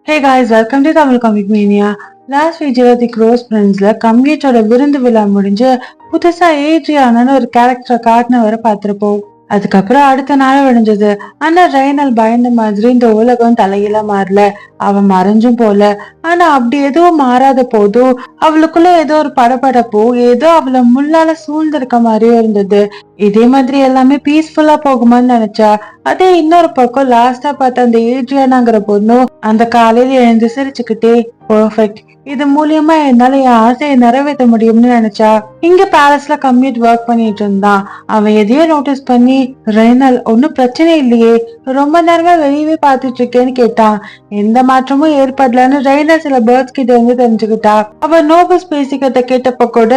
Hey guys, welcome to Tamil Comic Mania. Last வீடியோல தி close ஃப்ரெண்ட்ஸ்ல கம்யூட்டோட விருந்து விழா முடிஞ்சு புதுசா ஏட்ரியானான்னு ஒரு கேரக்டரை காட்டினவரை பார்த்திருப்போம். அதுக்கப்புறம் அடுத்த நாள் விடிஞ்சது. ஆனா ரெய்னல் பயந்த மாதிரி இந்த உலகம் தலையில மாறல, அவன் மறைஞ்சும் போல. ஆனா அப்படி எதுவும் மாறாத போதும் அவளுக்குள்ள ஏதோ ஒரு படபடப்போ ஏதோ அவளை முள்ளால சூழ்ந்திருக்க மாதிரியும் இருந்தது. இதே மாதிரி எல்லாமே பீஸ்ஃபுல்லா போகுமான்னு நினைச்சா, அதே இன்னொரு பக்கம் லாஸ்டா பார்த்த அந்த ஏட்ரியானாங்கிற பொண்ணும் அந்த காலையில எழுந்து சிரிச்சுக்கிட்டே பெர்ஃபெக்ட், இது மூலியமா என்னால என் ஆசையை நிறைவேற்ற முடியும்னு நினைச்சா. இங்க பேலஸ்ல கம்யூட் ஒர்க் பண்ணிட்டு இருந்தான். அவன் எதையோ நோட்டீஸ் பண்ணி, ரெய்னல் ஒன்னும் பிரச்சனை இல்லையே, ரொம்ப நேரமா வெளியவே பாத்துட்டு இருக்கேன்னு கேட்டான். எந்த மாற்றமும் ஏற்படலன்னு ரெய்னல் சில பேர்ட்ஸ் கிட்ட இருந்து தெரிஞ்சுக்கிட்டா. அவன் நோபல்ஸ் பேசிக்கிறத கேட்டப்ப கூட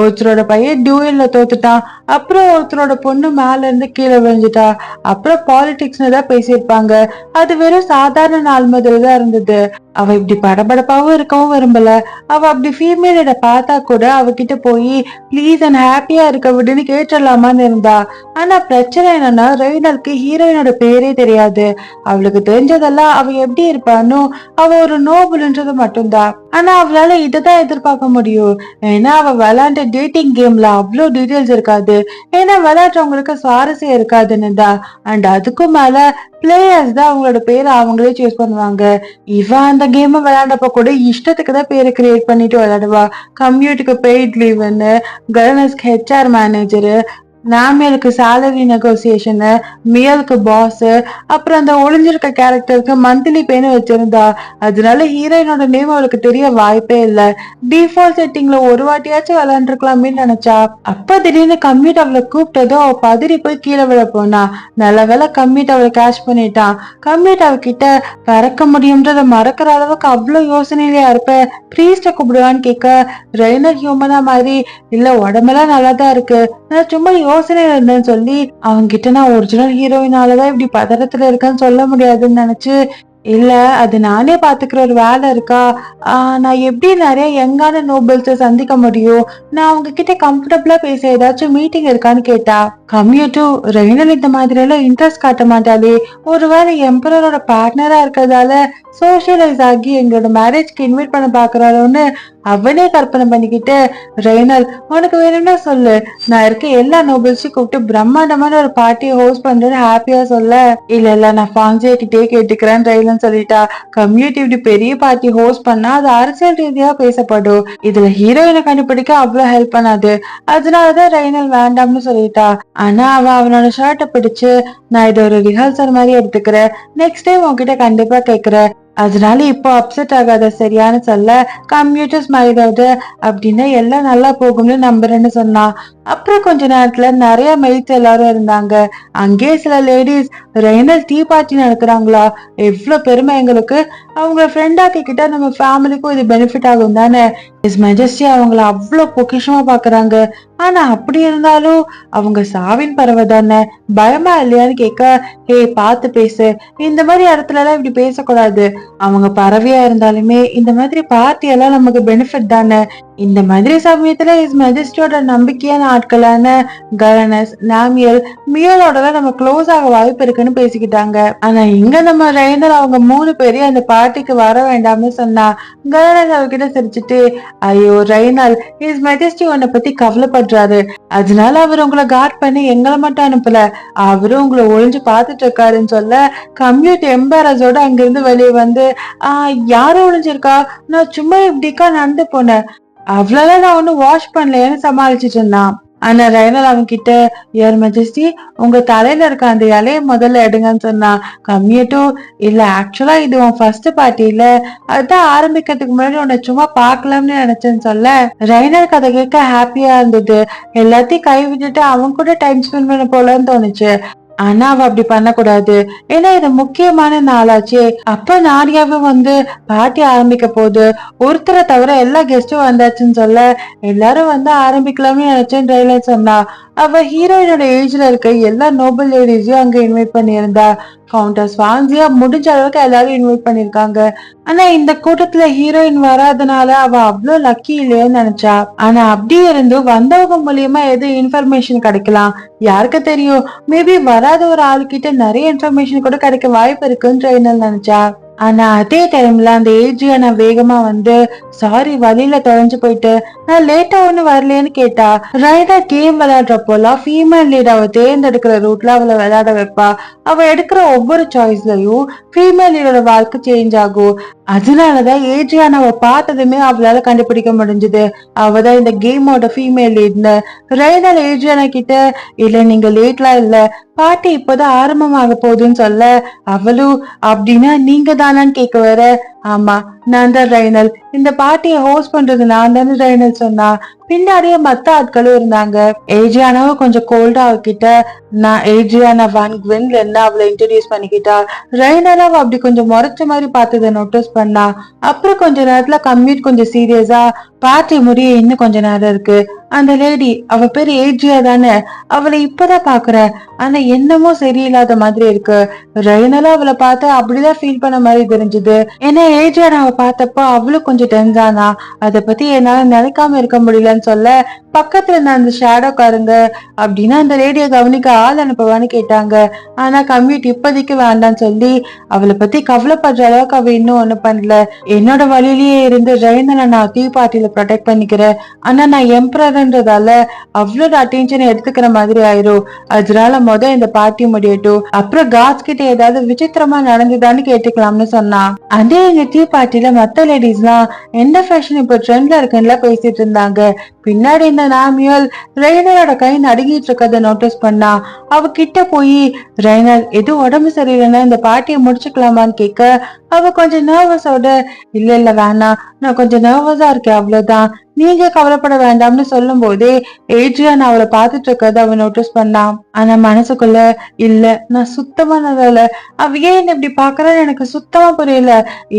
ஒருத்தரோட பையன் டியூயல்ல தோத்துட்டான், அப்புறம் ஒருத்தரோட பொண்ணு மேல இருந்து கீழே விழுந்துட்டா, அப்புறம் பாலிடிக்ஸ்னு தான் பேசியிருப்பாங்க. அது வெறும் சாதாரண நாள் மாதிரி தான் இருந்தது. அவ இப்படி படபடப்பாவும் இருக்கவும் விரும்பல. அவ அப்படி ஃபீமேல பார்த்தா கூட அவகிட்ட போய் ப்ளீஸ் அண்ட் ஹாப்பியா இருக்க விடுன்னு கேட்டுடலாமான்னு இருந்தா. ஆனா பிரச்சனை என்னன்னா, ரெய்னலுக்கு ஹீரோயினோட பேரே தெரியாது. அவளுக்கு தெரிஞ்சதெல்லாம் அவ எப்படி இருப்பான்னு, அவ ஒரு நோபுல்ன்றது மட்டும்தான். ஆனா அவளால இததான் எதிர்பார்க்க முடியும். ஏன்னா அவ விளையாண்ட டேட்டிங் கேம்ல அவ்வளோ டீட்டெயில்ஸ் இருக்காது. ஏன்னா விளையாடுறவங்களுக்கு சுவாரஸ்யம் இருக்காதுன்னு தான். அண்ட் அதுக்கும் மேல பிளேயர்ஸ் தான் அவங்களோட பேரை அவங்களே சூஸ் பண்ணுவாங்க. இவன் அந்த கேமை விளையாண்டப்ப கூட இஷ்டத்துக்கு தான் பேரை கிரியேட் பண்ணிட்டு விளையாடுவா. கம்யூட்டுக்கு பெய்ட் லீவுன்னு, கவர்னர்ஸ்க்கு ஹெச்ஆர் மேனேஜரு, நாமியலுக்கு சேலரி நெகோசியேஷனு, மியலுக்கு பாஸ், அப்புறம் அந்த ஒளிஞ்சிருக்க கேரக்டருக்கு மந்த்லி பேன்னு வச்சிருந்தா. அதனால ஹீரோயினோட நேம் அவளுக்கு தெரிய வாய்ப்பே இல்லை. டிஃபால்ட் செட்டிங்ல ஒரு வாட்டியாச்சும் விளையாண்டுருக்கலாமே நினைச்சா. அப்ப திடீர்னு கம்யூட் அவளை கூப்பிட்டதோ அவ பதறி போய் கீழே விழ போனா. நல்ல வேலை கம்யூட் அவளை கேஷ் பண்ணிட்டான். கம்யூட் அவகிட்ட பறக்க முடியும்ன்றத மறக்கிற அளவுக்கு அவ்வளவு யோசனையிலயா இருப்ப, ப்ரீஸ்ட கூப்பிடுவான்னு கேட்க, ரெய்னர் ஹியூமனா மாதிரி இல்ல உடம்பெல்லாம் நல்லாதான் இருக்கு, நான் சும்மா யோசனையில இருந்தேன்னு சொல்லி அவங்க கிட்ட நான் ஒரிஜினல் ஹீரோயினாலதான் இப்படி பதறத்துல இருக்கேன்னு சொல்ல முடியாதுன்னு நினைச்சு, இல்ல அது நானே பாத்துக்கிற ஒரு வேலை இருக்கா, நான் எப்படி நிறைய யங்கான நோபல்ஸ சந்திக்க முடியும், நான் அவங்க கிட்ட கம்ஃபர்டபுளா பேச ஏதாச்சும் மீட்டிங் இருக்கான்னு கேட்டா. கம்யூட்டும் ரெய்னல் இந்த மாதிரி எல்லாம் இன்ட்ரெஸ்ட் காட்ட மாட்டாளே, ஒருவேளை எம்பரரோட பார்ட்னரா இருக்கிறதால சோசியலைஸ் ஆகி எங்களோட மேரேஜ்க்கு இன்வைட் பண்ண பாக்குறாரோன்னு அவனே கற்பனை பண்ணிக்கிட்டு, ரெய்னல் உனக்கு வேணும்னா சொல்லு, நான் இருக்க எல்லா நோபல்ஸையும் கூப்பிட்டு பிரம்மாண்டமான ஒரு பார்ட்டியை ஹோஸ்ட் பண்றேன்னு ஹாப்பியா சொல்ல. இல்ல நான் ஃபான்சியா கிட்டே கேட்டுக்கிறேன்னு ரெய்னல் சொல்லிட்டா. கம்யூனிட்டி இப்படி பெரிய பார்ட்டி ஹோஸ்ட் பண்ணா அது அரசியல் ரீதியா பேசப்படும், இதுல ஹீரோயினை கண்டுபிடிக்க அவ்வளவு ஹெல்ப் பண்ணாது. அதனாலதான் ரெய்னல் வேண்டாம்னு சொல்லிட்டா. ஆனா அவனோட ஷர்ட்டை பிடிச்சு, நான் இதை ஒரு ரிஹர்சல் மாதிரி எடுத்துக்கிறேன், நெக்ஸ்ட் டைம் உன்கிட்ட கண்டிப்பா கேக்குறேன், அதனால இப்போ அப்செட் ஆகாத சரியானு சொல்ல, கம்யூட்டர் ஸ்மைலோட அப்படின்னா எல்லாம் நல்லா போகும்னு நம்புறேன்னு சொன்னா. அப்புறம் கொஞ்ச நேரத்துல நிறைய மெய்ட்ஸ் எல்லாரும் இருந்தாங்க. அங்கேயே சில லேடிஸ், ரெய்னல் டீ பார்ட்டி நடத்துறாங்களா, எவ்வளவு பெருமை எங்களுக்கு, அவங்க ஃப்ரெண்ட் ஆக்கிக்கிட்டா நம்ம ஃபேமிலிக்கும் இது பெனிஃபிட் ஆகும் தானே, இஸ் மெஜஸ்டி அவங்கள அவ்வளவு பொக்கிஷமா பாக்குறாங்க. ஆனா அப்படி இருந்தாலும் அவங்க சாவின் பறவை தானே, பயமா இல்லையான்னு கேட்க, ஹே பார்த்து பேசு, இந்த மாதிரி இடத்துல எல்லாம் இப்படி பேசக்கூடாது, அவங்க பறவையா இருந்தாலுமே இந்த மாதிரி பார்ட்டி எல்லாம் நமக்கு பெனிஃபிட் தானே. இந்த மாதிரி சமயத்துல இஸ் மெஜஸ்டியோட நம்பிக்கையான ஆட்களான கவர்னர்ஸ், நாமியல், மியலோட தான் நம்ம க்ளோஸ் ஆக வாய்ப்பு இருக்குன்னு பேசிக்கிட்டாங்க. ஆனா இங்க நம்ம ரெய்னர் அவங்க 3 பேரையும் அந்த பார்ட்டிக்கு வர வேண்டாம்னு சொன்னா. கவர்னர் அவகிட்ட சிரிச்சுட்டு, ஐயோ ரெய்னல், இஸ் மெஜஸ்டி உன்னை பத்தி கவலைப்படுறாரு, அதனால அவர் உங்களை கார்ட் பண்ணி எங்களை மட்டும் அனுப்பல, அவரும் உங்களை ஒளிஞ்சு பாத்துட்டு இருக்காருன்னு சொல்ல, கம்யூட் எம்பாரஸோட அங்கிருந்து வெளியே வந்து, யாரும் ஒளிஞ்சிருக்கா, நான் சும்மா இப்படிக்கா நடந்து போனேன், அவ்வளவுதான், நான் ஒண்ணு வாஷ் பண்ணலையேன்னு சமாளிச்சுட்டு இருந்தான். ஆனா ரெய்னல் அவன் கிட்ட, யுவர் மெஜஸ்டி உங்க தலையில இருக்க அந்த இலைய முதல்ல எடுங்கன்னு சொன்னா. கம்யூட்டும், இல்ல ஆக்சுவலா இது உன் ஃபர்ஸ்ட் பார்ட்டி இல்ல, அதான் ஆரம்பிக்கிறதுக்கு முன்னாடி உன்னை சும்மா பாக்கலாம்னு நினைச்சேன்னு சொல்ல. ரெய்னல் கதை கேட்க ஹாப்பியா இருந்தது. எல்லாத்தையும் கை விட்டுட்டு அவன் கூட டைம் ஸ்பெண்ட் பண்ண போலன்னு தோணுச்சு. ஆனா அவ அப்படி பண்ணக்கூடாது, ஏன்னா இது முக்கியமான நாளாச்சே. அப்ப நாடியாவும் வந்து பார்ட்டி ஆரம்பிக்க போகுது, ஒருத்தரை தவிர எல்லா கெஸ்டும் வந்தாச்சுன்னு சொல்ல, எல்லாரும் வந்து ஆரம்பிக்கலாம்னு நினைச்சேன்னு ரெய்னல் சொன்னா. அவ ஹீரோயினோட ஏஜ்ல இருக்க எல்லா நோபல் லேடிஸையும் அங்க இன்வைட் பண்ணியிருந்தா. கவுண்டர்ஸ் ஃபான்சியா முடிஞ்ச அளவுக்கு எல்லாரும் இன்வைட் பண்ணிருக்காங்க. ஆனா இந்த கூட்டத்துல ஹீரோயின் வராதனால அவ அவ்வளவு லக்கி இல்லையோன்னு நினைச்சா. ஆனா அப்படி இருந்தும் வந்தவங்க மூலியமா எது இன்ஃபர்மேஷன் கிடைக்கலாம், யாருக்கு தெரியும், மேபி வராத ஒரு ஆளுகிட்ட நிறைய இன்ஃபர்மேஷன் கூட கிடைக்க வாய்ப்பு இருக்குன்னு ரெய்னல் நினைச்சா. ஆனா அதே டைம்ல அந்த ஏஜியான வேகமா வந்து சாரி வழியில தொலைஞ்சு போயிட்டு நான் லேட்டா ஒண்ணு வரலையேன்னு கேட்டா. ரைடா கேம் விளையாடுறப்போலாம் ஃபீமேல் லீட் அவ தேர்ந்தெடுக்கிற ரூட்ல அவளை விளையாட வைப்பா. அவ எடுக்கிற ஒவ்வொரு சாய்ஸ்லயும் ஃபீமேல் லீடோட வாழ்க்கை சேஞ்ச் ஆகும். அதனாலதான் ஏஜியானாவை பார்த்ததுமே அவளால கண்டுபிடிக்க முடிஞ்சது அவதான் இந்த கேமோட ஃபீமேல் லீட்னு. ரைடல் ஏஜியானா கிட்ட இல்ல நீங்க லேட்லாம் இல்ல பாட்டி இப்பதான் ஆரம்பமாக போகுதுன்னு சொல்ல அவளும் அப்படின்னா நீங்க தானான்னு கேட்க வர. ஆமா நான் தான் ரைனல், இந்த பார்ட்டியை ஹோஸ்ட் பண்றது நான் தானே ரைனல் சொன்னா. பின்னாடியே மத்த ஆட்களும் இருந்தாங்க. ஏஜியானாவும் கொஞ்சம் கோல்டா அவகிட்ட நான் ஏஜியானா வான் குவென்ல அவளை இன்ட்ரடியூஸ் பண்ணிக்கிட்டா. ரைனலாவ அப்படி கொஞ்சம் முறைச்ச மாதிரி பார்த்ததை நோட்டீஸ் பண்ணா. அப்புறம் கொஞ்ச நேரத்துல கம்யூட் கொஞ்சம் சீரியஸா பார்ட்டி முடிய இன்னும் கொஞ்ச நேரம் இருக்கு. அந்த லேடி அவ பேரு ஏஜியா தானே, அவளை இப்பதான் பாக்குற ஆனா என்னமோ சரியில்லாத மாதிரி இருக்கு. ரைனலா அவளை பார்த்து அப்படிதான் ஃபீல் பண்ண மாதிரி தெரிஞ்சது. ஏன்னா ஏஜியா அவ பார்த்தப்போ அவளும் கொஞ்சம் டென்ஸானா. அத பத்தி என்னால நினைக்காம இருக்க முடியலன்னு சொல்ல பக்கத்துல இருந்த அந்த ஷேடோக்காரங்க அப்படின்னா அந்த லேடிய கவனிக்க ஆள் அனுப்புவான்னு கேட்டாங்க. ஆனா கம்யூட் இப்போதைக்கு வேண்டான்னு சொல்லி அவளை பத்தி கவலைப்படுற அளவுக்கு அவ இன்னும் ஒண்ணு பண்ணல. என்னோட வழியிலேயே இருந்து ரைனலை நான் தீ பார்ட்டியில ப்ரொடெக்ட் பண்ணிக்கிறேன். ஆனா நான் எம்பரர்ன்றதால அவளோட அட்டென்ஷனை எடுத்துக்கிற மாதிரி ஆயிரும். அதனால இந்த பார்ட்டி முடியட்டும், அப்புறம் காட்ஸ் கிட்ட ஏதாவது விசித்திரமா நடந்துதான்னு கேட்டுக்கலாம்னு சொன்னா. அதே எங்க டீ பார்ட்டில மத்த லேடிஸ் எல்லாம் எந்த ஃபேஷன் இப்ப ட்ரெண்ட்ல இருக்குன்னு பேசிட்டு இருந்தாங்க. பின்னாடி இந்த நாமியல் ரெய்னரோட கை நடுங்கிட்டு இருக்கத நோட்டீஸ் பண்ணா. அவ கிட்ட போய் ரெய்னர் எது உடம்பு சரியில்லைன்னா இந்த பார்ட்டியை முடிச்சுக்கலாமான்னு கேட்க அவ கொஞ்சம் நர்வஸோட இல்ல வேணாம் நான் கொஞ்சம் நர்வஸா இருக்கேன் அவ்வளவுதான், நீங்க கவலைப்பட வேண்டாம்னு சொல்லும் போதே ஏஜியான் அவளை பார்த்துட்டு இருக்கத அவ நோட்டீஸ் பண்ணான். ஆனா மனசுக்குள்ள இல்ல நான் சுத்தமா நல்ல அவ ஏன் இப்படி பாக்குறான்னு எனக்கு சுத்தமா புரியல.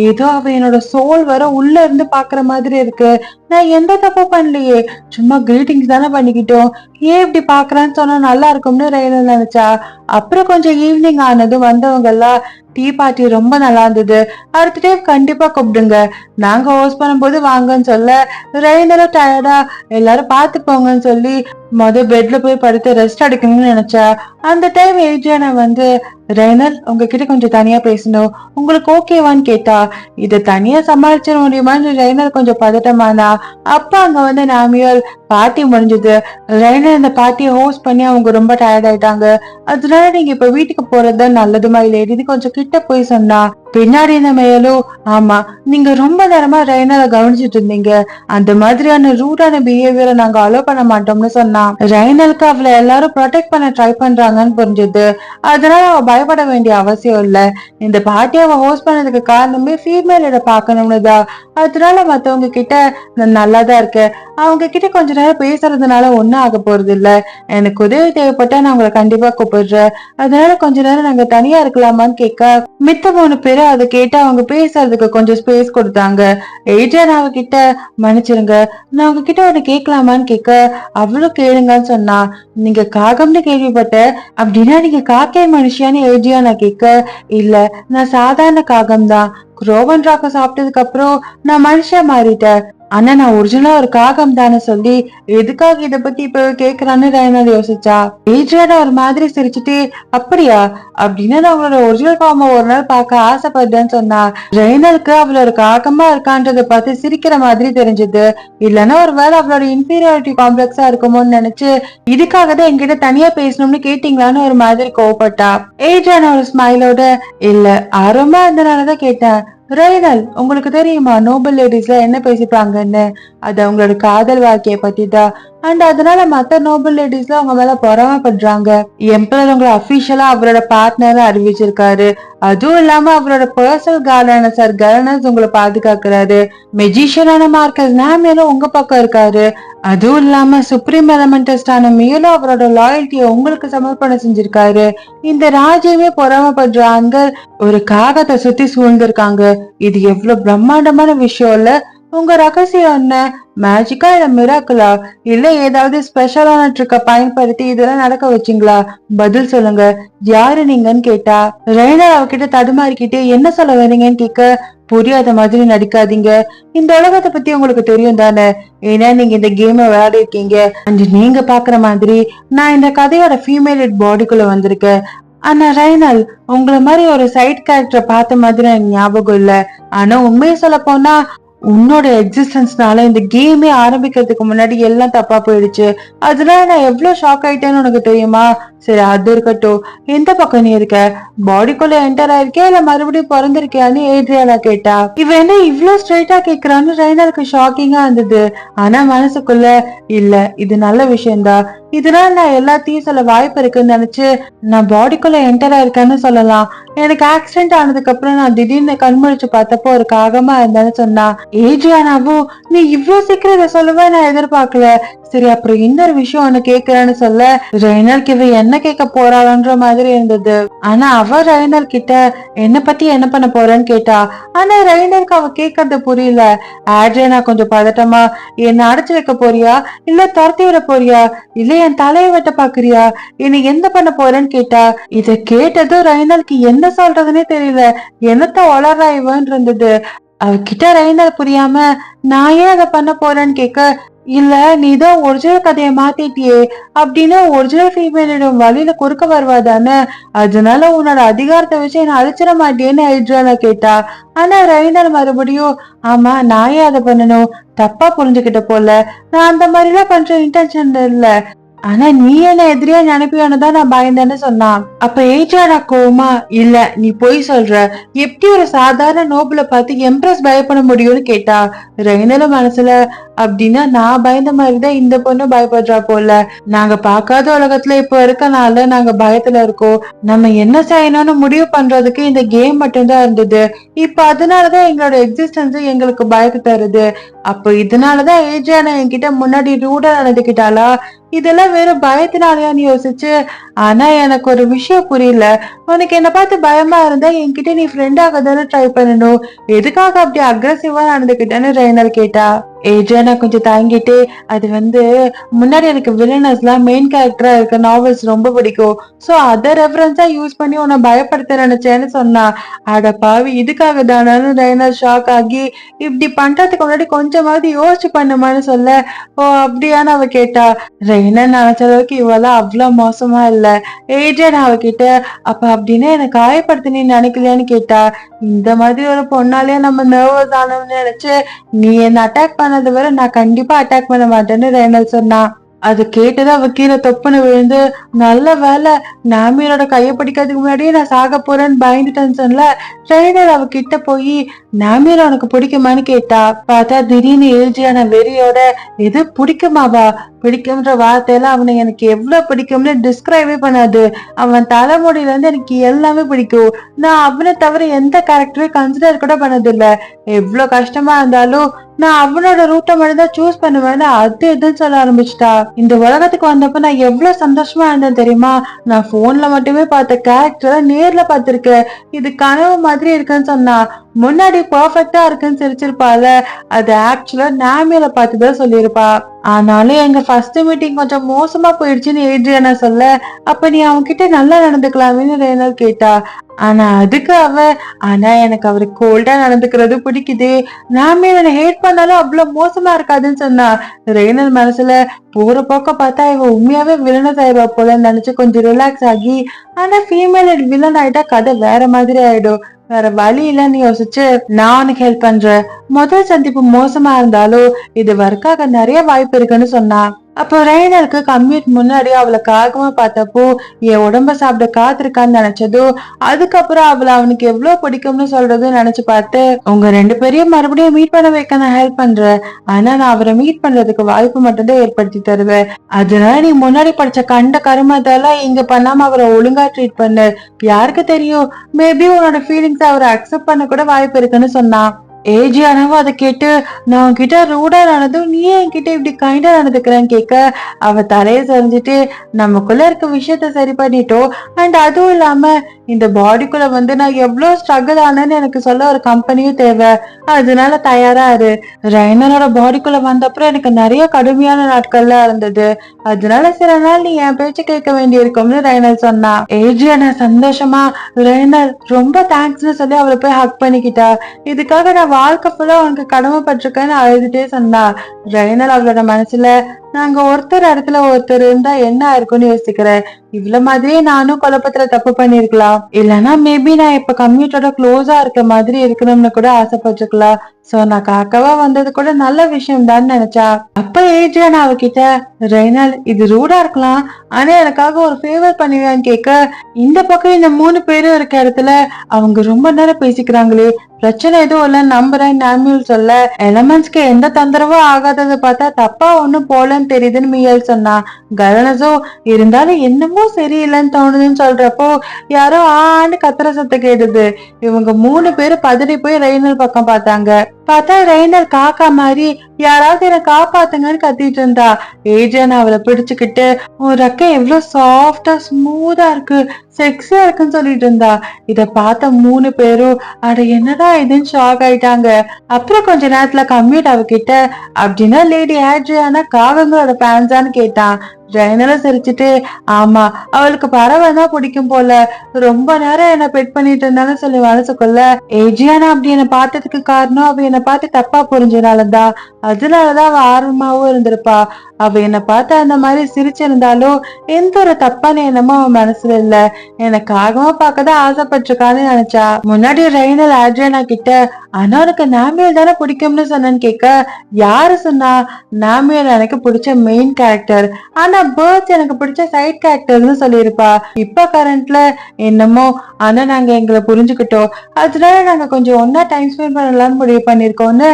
ஏதோ அவ என்னோட சோல் வர உள்ள இருந்து பாக்குற மாதிரி இருக்கு. நான் எந்த தப்பும் பண்ணலையே, சும்மா கிரீட்டிங்ஸ் தானே பண்ணிக்கிட்டோம், ஏன் இப்படி பாக்குறான்னு சொன்னா நல்லா இருக்கும்னு ரயில் நினைச்சா. அப்புறம் கொஞ்சம் ஈவினிங் ஆனதும் வந்தவங்க எல்லாம் டீ பார்ட்டி ரொம்ப நல்லா இருந்தது, அடுத்த டைம் கண்டிப்பா கூப்பிடுங்க, நாங்க ஹோஸ்ட் பண்ணும்போது வாங்கன்னு சொல்ல ரெய்னரும் டயர்டா எல்லாரும் பாத்து போங்கன்னு சொல்லி பெட்ல போய் படுத்து ரெஸ்ட் எடுக்கணும்னு நினைச்சா. அந்த டைம் ஏஜியானா வந்து ரெய்னர் உங்ககிட்ட கொஞ்சம் தனியா பேசணும், உங்களுக்கு ஓகேவான்னு கேட்டா. இத தனியா சமாளிச்சிட முடியுமான்னு ரெய்னர் கொஞ்சம் பதட்டமானா. அப்ப அங்க வந்து நாமியல் பார்ட்டி முடிஞ்சது, ரெய்னர் இந்த பார்ட்டியை ஹோஸ்ட் பண்ணி அவங்க ரொம்ப டயர்ட் ஆயிட்டாங்க, அதனால நீங்க இப்ப வீட்டுக்கு போறதுதான் நல்லதுமா இல்லையா கொஞ்சம் கிட்ட போய் சொன்னா. பின்னாடி இந்த மேலும் ஆமா நீங்க ரொம்ப நேரமா ரெய்னரை கவனிச்சுட்டு இருந்தீங்க, அந்த மாதிரியான ரூடான பிஹேவியரை நாங்க அலோ பண்ண மாட்டோம்னு சொன்னா. ரெய்னலுக்கு அவளை எல்லாரும் ப்ரொடெக்ட் பண்ண ட்ரை பண்றாங்கன்னு புரிஞ்சது. அதனால அவ பயப்பட வேண்டிய அவசியம் இல்ல. இந்த பார்ட்டியை அவ ஹோஸ்ட் பண்ணதுக்கு காரணமே ஃபீமேலோட பாக்கணும்னு தான். அதனால மத்தவங்க கிட்ட நான் நல்லாதான் இருக்கேன், அவங்க கிட்ட கொஞ்ச நேரம் பேசுறதுனால ஒண்ணும் ஆக போறது இல்ல, எனக்கு உதவி தேவைப்பட்டா நான் உங்களை கண்டிப்பா கூப்பிடுறேன், அதனால கொஞ்ச நேரம் நாங்க தனியா இருக்கலாமான்னு கேட்க மித்த 3 பேரும் அதை கேட்டு அவங்க பேசுறதுக்கு கொஞ்சம் ஸ்பேஸ் கொடுத்தாங்க. ஏஜியான் அவகிட்ட மன்னிச்சிருங்க நான் உங்ககிட்ட ஒண்ணு கேட்கலாமான்னு கேட்க அவளும் கேளுங்கன்னு சொன்னா. நீங்க காகம்னு கேள்விப்பட்ட, அப்படின்னா நீங்க காக்கை மனுஷியான்னு ஏஜியானா கேட்க இல்ல நான் சாதாரண காகம் தான், ரோவன் ராக்க சாப்பிட்டதுக்கு அப்புறம் நான் மனுஷன் மாறிட்டேன், ஆனா நான் ஒரிஜினலா ஒரு காகம் தானே சொல்லி எதுக்காக இத பத்தி இப்ப கேக்குறான்னு ரெய்னர் யோசிச்சா. ஏஜியானா ஒரு மாதிரி சிரிச்சுட்டு அப்படியா, அப்படின்னா நான் அவளோட ஒரிஜினல் ஃபார்ம ஒரு நாள் பார்க்க ஆசைப்படுறேன்னு சொன்னா. ரெய்னருக்கு அவளோட காகமா இருக்கான்றத பார்த்து சிரிக்கிற மாதிரி தெரிஞ்சது. இல்லன்னா ஒருவேளை அவளோட இன்ஃபீரியாரிட்டி காம்ப்ளெக்ஸா இருக்குமோன்னு நினைச்சு இதுக்காக தான் என்கிட்ட தனியா பேசணும்னு கேட்டீங்களான்னு ஒரு மாதிரி கோவப்பட்டா. ஏஜியானா ஒரு ஸ்மைலோட இல்ல ஆர்வமா இருந்தனாலதான் கேட்டேன். ரெய்னல் உங்களுக்கு தெரியுமா நோபல் லேடிஸ்ல என்ன பேசிப்பாங்கன்னு, அது அவங்களோட காதல் வாழ்க்கைய பத்தி தான். அண்ட் அதனால மத்த நோபல் லேடிஸ்ல அவங்க மேல பொறாமப்படுறாங்க. எம்பரர் உங்களை அபிஷியலா அவரோட பார்ட்னர் அறிவிச்சிருக்காரு, அதுவும் இல்லாம அவரோட பர்சனல் கார்டான சார் கவர்னர்ஸ் உங்களை பாதுகாக்கிறாரு, மெஜிஷியனான மார்க்கஸ் நாமியலும் உங்க பக்கம் இருக்காரு, அதுவும் இல்லாம சுப்ரீம் எலமெண்டஸ்டான மேலும் அவரோட லாயல்ட்டிய உங்களுக்கு சமர்ப்பணம் செஞ்சிருக்காரு. இந்த ராஜ்யமே பொறாமப்படுற ஆண்கள் ஒரு காகத்தை சுத்தி சூழ்ந்திருக்காங்க, இது எவ்வளவு பிரம்மாண்டமான விஷயம் இல்ல. உங்க ரகசியம் என்ன, மேஜிக்கா இல்ல மிராக்கலா, இல்ல ஏதாவது ஸ்பெஷலான ட்ரிக்க பயன்படுத்தி இதெல்லாம் நடக்க வச்சிங்களா, பதில் சொல்லுங்க, யாரு நீங்கன்னு கேட்டா. ரெய்னர் அவகிட்ட தடுமாறிக்கிட்டே என்ன சொல்ல வரீங்கன்னு கேட்க புரியாத மாதிரி நடிக்காதீங்க, இந்த உலகத்தை பத்தி உங்களுக்கு தெரியும் தானே, ஏன்னா நீங்க இந்த கேம விளையாடி இருக்கீங்க, அண்ட் நீங்க பாக்குற மாதிரி நான் இந்த கதையோட ஃபீமேல் பாடிக்குள்ள வந்திருக்கேன், ஆனா ரைனல், உங்கள மாதிரி ஒரு சைட் கேரக்டரை பார்த்த மாதிரி எனக்கு ஞாபகம் இல்ல. ஆனா உண்மையை சொல்ல போனா உன்னோட எக்ஸிஸ்டன்ஸ்னால இந்த கேமே ஆரம்பிக்கிறதுக்கு முன்னாடி எல்லாம் தப்பா போயிடுச்சு. அதனால நான் எவ்வளவு ஷாக் ஆயிட்டேன்னு உனக்கு தெரியுமா? சரி, அது இருக்கட்டும். எந்த பக்கம் நீ இருக்க? பாடிக்குள்ள என்டர் ஆயிருக்கியா இல்ல மறுபடியும் பிறந்திருக்கியான்னு ஏட்ரியானா கேட்டா. இவ என்ன இவ்ளோ ஸ்ட்ரைட்டா கேக்குறான்னு ரைனலுக்கு ஷாக்கிங்கா இருந்தது. ஆனா மனசுக்குள்ள, இல்ல இது நல்ல விஷயம்தான், இதனால நான் எல்லாத்தையும் சொல்ல வாய்ப்பு இருக்குன்னு நினைச்சு நான் பாடிக்குள்ள என்டர் ஆயிருக்கேன்னு சொல்லலாம். எனக்கு ஆக்சிடென்ட் ஆனதுக்கு அப்புறம் நான் திடீர்னு கண்முழிச்சு பார்த்தப்போ ஒரு காகமா இருந்தேன்னு சொன்னா. ஏஜியானாவும், நீ இவ்ளோ சீக்கிரம் இதை சொல்லுவே நான் எதிர்பார்க்கல. சரி, அப்புறம் இன்னொரு விஷயம் ஒண்ணு கேக்குறேன்னு சொல்ல ரெய்னல் இவ என்ன கேட்க போறாளன்ற மாதிரி இருந்தது. ஆனா அவ ரெய்னல் கிட்ட என்ன பத்தி என்ன பண்ண போறேன்னு கேட்டா. ஆனா ரெய்னலுக்கு அவ கேட்கறது புரியல. ஆட்ரியானா கொஞ்சம் பதட்டமா, என்ன அடைச்சு வைக்க போறியா இல்ல துரத்தி விட போறியா இல்ல என் தலையை வெட்ட பாக்குறியா, என்னை எந்த பண்ண போறேன்னு கேட்டா. இத கேட்டதும் ரைனலுக்கு என்ன சொல்றதுன்னே தெரியல. என்னத்த வளர்றா இவன் இருந்தது. அவகிட்ட ரைனல் புரியாம, நான் ஏன் அதை பண்ண போறேன்னு கேட்க, இல்ல நீதான் ஒரிஜினல் கதையை மாத்திட்டியே, அப்படின்னு ஒரிஜினல் ஃபீமேலிடம் வழியில குறுக்க வருவாதானே, அதனால உன்னோட அதிகாரத்தை வச்சு என்ன அழிச்சிட மாட்டேன்னு ஐட்ரானா கேட்டா. ஆனா ரைனல் மறுபடியும், ஆமா நான் ஏன் அதை பண்ணணும், தப்பா புரிஞ்சுக்கிட்ட போல, நான் அந்த மாதிரி எல்லாம் பண்ற இன்டென்ஷன் இல்ல, ஆனா நீ என்ன எதிரியா நினைப்பியானதான் நான் பயந்தேன்னு சொன்னான். அப்ப ஏஜானா கோவமா, இல்ல நீ பொய் சொல்ற, எப்படி ஒரு சாதாரண நோபுல பார்த்து எம்ப்ரஸ் பயப்பட முடியும்னு கேட்டா. ரெய்னலும் மனசுல, அப்படின்னா நான் பயந்த மாதிரிதான் இந்த பொண்ணு பயப்படுறா போல, நாங்க பார்க்காத உலகத்துல இப்ப இருக்கனால நாங்க பயத்துல இருக்கோம், நம்ம என்ன செய்யணும்னு முடிவு பண்றதுக்கு இந்த கேம் மட்டும்தான் இருந்தது, இப்ப அதனாலதான் எங்களோட எக்ஸிஸ்டன்ஸ் எங்களுக்கு பயத்து தருது. அப்ப இதனாலதான் ஏஜானா என்கிட்ட முன்னாடி ரூடா நடந்துக்கிட்டாளா, இதெல்லாம் வெறும் பயத்தினாலயான்னு யோசிச்சு. ஆனா எனக்கு ஒரு விஷயம் புரியல, உனக்கு என்ன பார்த்து பயமா இருந்தா என்கிட்ட நீ ஃப்ரெண்டாக தானே ட்ரை பண்ணணும், எதுக்காக அப்படி அக்ரெசிவா நடந்துக்கிட்டேன்னு ரெய்னல் கேட்டா. ஏஜானா கொஞ்சம் தாங்கிட்டு, அது முன்னாடி எனக்கு வில்லனஸ்லாம் மெயின் கேரக்டரா இருக்க நாவல்ஸ் ரொம்ப பிடிக்கும், சோ அதை ரெஃபரன்ஸா யூஸ் பண்ணி உன்னை பயப்படுத்த நினைச்சேன்னு சொன்னா. அட பாவி, இதுக்காக தானு ரெய்னல் ஷாக் ஆகி, இப்படி பண்றதுக்கு முன்னாடி கொஞ்சமாவது யோசிச்சு பண்ணுமான்னு சொல்ல. ஓ அப்படியான்னு அவ கேட்டா. ரெய்னா நினைச்ச அளவுக்கு இவெல்லாம் அவ்வளவு மோசமா இல்ல. ஏஜன் அவகிட்ட, அப்ப அப்படின்னு எனக்கு காயப்படுத்தினு நினைக்கலையான்னு கேட்டா. இந்த மாதிரி ஒரு பொண்ணாலே நம்ம நர்வஸ் ஆனோம்னு நினைச்சு நீ என்ன அட்டாக் பண்ணது வரை நான் கண்டிப்பா அட்டாக் பண்ண மாட்டேன்னு ரெய்னல் சொன்னா. அது கேட்டுதான் அவ கீழே தொப்புன்னு விழுந்து, நல்ல வேலை நாமியரோட கையை பிடிக்கிறதுக்கு முன்னாடியே நான் சாக போறேன்னு பயந்துட்டேன்னு சொன்ன. ட்ரெயினர் அவ கிட்ட போய், நாமியர் உனக்கு பிடிக்குமான்னு கேட்டா. பார்த்தா திடீர்னு ஏஜியான வெறியோட, எது பிடிக்குமாவா, பிடிக்கும்ன்ற வார்த்தையெல்லாம் அவனை எனக்கு எவ்வளவு பிடிக்கும்னு டிஸ்கிரைபே பண்ணாது, அவன் தலைமுடியில இருந்து எனக்கு எல்லாமே பிடிக்கும், நான் அவனை தவிர எந்த கேரக்டரையும் கன்சிடர் கூட பண்ணதில்லை, எவ்வளவு கஷ்டமா இருந்தாலும் நான் அவனோட ரூட்டை மட்டும் தான் சூஸ் பண்ணுவேன்னு அது எதுன்னு சொல்ல ஆரம்பிச்சிட்டா. இந்த உலகத்துக்கு வந்தப்ப நான் எவ்வளவு சந்தோஷமா இருந்தேன் தெரியுமா, நான் போன்ல மட்டுமே பார்த்த கேரக்டரை நேர்ல பார்த்திருக்கேன், இது கனவு மாதிரி இருக்குன்னு சொன்னா. முன்னாடி பர்ஃபெக்டா இருக்குன்னு சிரிச்சிருப்பால, அது ஆக்சுவலா நாமியில பார்த்துதான் சொல்லியிருப்பா. ஆனாலும் எங்க ஃபர்ஸ்ட் மீட்டிங் கொஞ்சம் மோசமா போயிடுச்சுன்னு ஏட்ரியானா சொல்ல, அப்ப நீ அவன் கிட்ட நல்லா நடந்துக்கலாமேன்னு ரெய்னல் கேட்டா. ஆனா அதுக்கு அவ, ஆனா எனக்கு அவரு கோல்டா நடந்துக்கிறது பிடிக்குது, நாமே என்ன ஹேட் பண்ணாலும் அவ்வளவு மோசமா இருக்காதுன்னு சொன்னா. ரெய்னல் மனசுல, போற போக்க பார்த்தா இவ உண்மையாவே வில்லனஸ் ஆயிடுவா போல நினைச்சு கொஞ்சம் ரிலாக்ஸ் ஆகி, ஆனா ஃபீமேல் வில்லன் ஆயிட்டா கதை வேற மாதிரி ஆயிடும், வேற வழி இல்லைன்னு யோசிச்சு, நான் உனக்கு ஹெல்ப் பண்றேன், முதல் சந்திப்பு மோசமா இருந்தாலும் இது வர்க்காக நிறைய வாய்ப்பு இருக்குன்னு சொன்னா. அப்போ ரெய்னலுக்கு கம்யூட் முன்னாடி அவளை காகமா பார்த்தப்போ என் உடம்ப சாப்பிட காத்திருக்கான்னு நினைச்சதும், அதுக்கப்புறம் அவளை அவனுக்கு எவ்வளவு பிடிக்கும்னு சொல்றதும் நினைச்சு பார்த்து, உங்க ரெண்டு பேரையும் மறுபடியும் மீட் பண்ண வைக்க நான் ஹெல்ப் பண்றேன், ஆனா நான் அவரை மீட் பண்றதுக்கு வாய்ப்பு மட்டும்தான் ஏற்படுத்தி தருவேன், அதனால நீ முன்னாடி படிச்ச கண்ட கருமத்தெல்லாம் இங்க பண்ணாம அவரை ஒழுங்கா ட்ரீட் பண்ணு, யாருக்கு தெரியும், மேபி உன்னோட ஃபீலிங்ஸ் அவரை அக்செப்ட் பண்ண கூட வாய்ப்பு இருக்குன்னு சொன்னான். ஏஜியானவோ அதை கேட்டு, நான் உன்கிட்ட ரூடா நடந்தும் நீ என்கிட்ட இப்படி கைண்டா நடந்துக்கிறேன்னு கேட்க, அவ தலைய செஞ்சுட்டு, நமக்குள்ள இருக்க விஷயத்த சரி பண்ணிட்டோம், அண்ட் அதுவும் இல்லாம இந்த பாடிக்குள்ள நான் எவ்வளவு ஸ்ட்ரகிள் ஆனேன்னு எனக்கு சொல்ல ஒரு கம்பெனியும் தேவை, அதனால தயாரா இரு, ரைனரோட பாடிக்குள்ள வந்தப்புறம் எனக்கு நிறைய கடுமையான நாட்கள்லாம் இருந்தது, அதனால சில நாள் நீ என் பேச்சு கேட்க வேண்டி இருக்கும்னு ரைனல் சொன்னா. ஏஜியானா சந்தோஷமா, ரைனல் ரொம்ப தேங்க்ஸ்னு சொல்லி அவளை போய் ஹக் பண்ணிக்கிட்டா. இதுக்காக நான் வாழ்க்கை ஃபுல்லா உனக்கு கடமைப்பட்டிருக்கேன்னு அழுதுட்டே சொன்னா. ரெய்னல் அவளோட மனசுல, நாங்க ஒருத்தர் இடத்துல ஒருத்தர் இருந்தா என்ன இருக்கும்னு யோசிக்கிறேன். இவ்வளவு மாதிரியே நானும் குழப்பத்துல தப்பு பண்ணிருக்கலாம். இல்லன்னா மேபி நான் இப்ப கம்யூட்டோட க்ளோஸா இருக்க மாதிரி இருக்கணும்னு கூட ஆசைப்பட்டிருக்கலாம். சோ நான் காக்கவா வந்தது கூட நல்ல விஷயம் தான் நினைச்சா. அப்ப ஏஜியான் அவகிட்ட, ரெய்னல் இது ரூடா இருக்கலாம், ஆனா எனக்காக ஒரு ஃபேவர் பண்ணுவியான்னு கேட்க, இந்த பக்கம் இந்த 3 பேரும் இருக்க இடத்துல அவங்க ரொம்ப நேரம் பேசிக்கிறாங்களே, பிரச்சனை எதுவும் இல்ல நம்புறேன் நாமியூல் சொல்ல, எலமெண்ட்ஸ்க்கு எந்த தொந்தரவும் ஆகாததை பார்த்தா தப்பா ஒண்ணும் போலன்னு தெரியுதுன்னு மியல் சொன்னா. கலனசோ இருந்தாலும் என்னமோ சரியில்லைன்னு தோணுதுன்னு சொல்றப்போ யாரோ ஆண்டு கத்துற சத்தம் கேடுது. இவங்க 3 பேரும் பதறி போய் ரெய்னல் பக்கம் பார்த்தாங்க. பார்த்தா ரெய்னல் காக்கா மாதிரி யாராவது என்ன காப்பாத்துங்கன்னு கத்திட்டு இருந்தா. ஏஜியான் அவளை பிடிச்சுக்கிட்டு, உன் ரெக்கை எவ்வளவு சாஃப்டா ஸ்மூதா இருக்கு, செக்ஸியா இருக்குன்னு சொல்லிட்டு இருந்தா. இத பார்த்த 3 பேரும் அட என்னடா இதுன்னு ஷாக் ஆயிட்டாங்க. அப்புறம் கொஞ்ச நேரத்துல கம்யூட் அவகிட்ட, அப்படின்னா லேடி ஏட்ரியானா காகங்களோட ஃபேன்ஸான்னு கேட்டான். ரெய்னலும் சிரிச்சுட்டு, ஆமா அவளுக்கு பறவை தான் பிடிக்கும் போல, ரொம்ப நேரம் என்ன பெட் பண்ணிட்டு இருந்தாலும் சொல்லி மனசுக்குள்ள, ஏஜியானா அப்படி என்ன பார்த்ததுக்கு காரணம் அவ என்ன பார்த்து தப்பா புரிஞ்சனாலதான், அதனாலதான் அவ ஆர்வமாவும் இருந்திருப்பா. அவ என்ன பார்த்து அந்த மாதிரி சிரிச்சிருந்தாலும் எந்த ஒரு தப்பான எண்ணமும் அவன் மனசுல இல்ல, எனக்காகவா பார்க்கதான் ஆசைப்பட்டிருக்கான்னு நினைச்சா. முன்னாடி ரெய்னல் ஆட்ரியானா கிட்ட, ஆனா உனக்கு நாமியல் தானே பிடிக்கும்னு சொன்னேன்னு கேட்க, யாரு சொன்னா, நாமியல் எனக்கு பிடிச்ச மெயின் கேரக்டர், ஆனா பேர்ட்ஸ் எனக்கு பிடிச்ச சைட் கேரக்டர்னு சொல்லியிருப்பா. இப்ப கரண்ட்ல என்னமோ, ஆனா நாங்க எங்களை புரிஞ்சுக்கிட்டோம், அதனால நாங்க கொஞ்சம் ஒன்னா டைம் ஸ்பெண்ட் பண்ணலாம்னு முடிவு பண்ணிருக்கோம்னு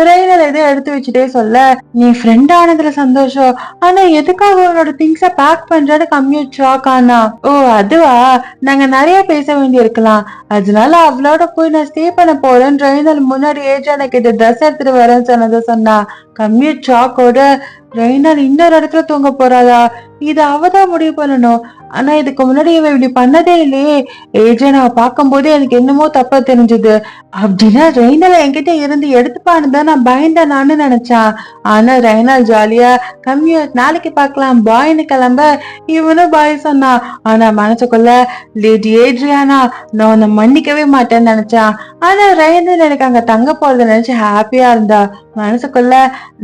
ரெய்னல் எதை எடுத்து வச்சுட்டே சொல்ல, நீ ஃப்ரெண்ட் ஆனதுல சந்தோஷம், ஆனா எதுக்காக உன்னோட திங்ஸ பேக் பண்றது கம்யூட் ஷாக் ஆனா. ஓ அதுவா, நாங்க நிறைய பேச வேண்டி இருக்கலாம், அதனால அவளோட போய் நான் ஸ்டே பண்ண போறேன்னு ரெய்னல் முன்னாடி ஏஜானுக்கு இது ட்ரெஸ் எடுத்துட்டு வரேன்னு சொன்னதை சொன்னா. கம்யூட் ஷாக்கோட, ரெய்னல் இன்னொரு இடத்துல தூங்க போறாளா, இது அவதான் முடிவு பண்ணணும், ஆனா இதுக்கு முன்னாடி இவ இப்படி பண்ணதே இல்லையே, ஏஜன் அவ பார்க்கும் போதே எனக்கு என்னமோ தப்பா தெரிஞ்சது, அப்படின்னா ரெய்னல் என்கிட்ட இருந்து எடுத்துப்பான்னு தான் நான் பயந்தேனான்னு நினைச்சான். ஆனா ரெய்னல் ஜாலியா, கம்யூட் நாளைக்கு பார்க்கலாம் பாய்னு கிளம்ப இவனும் பாய் சொன்னான். ஆனா மனசுக்குள்ள, லேடி ஏட்ரியானா நான் உன்னை மன்னிக்கவே மாட்டேன்னு நினைச்சான். ஆனா ரெய்னல் எனக்கு அங்க தங்க போறத நினைச்சு ஹாப்பியா இருந்தா. மனசுக்குள்ள,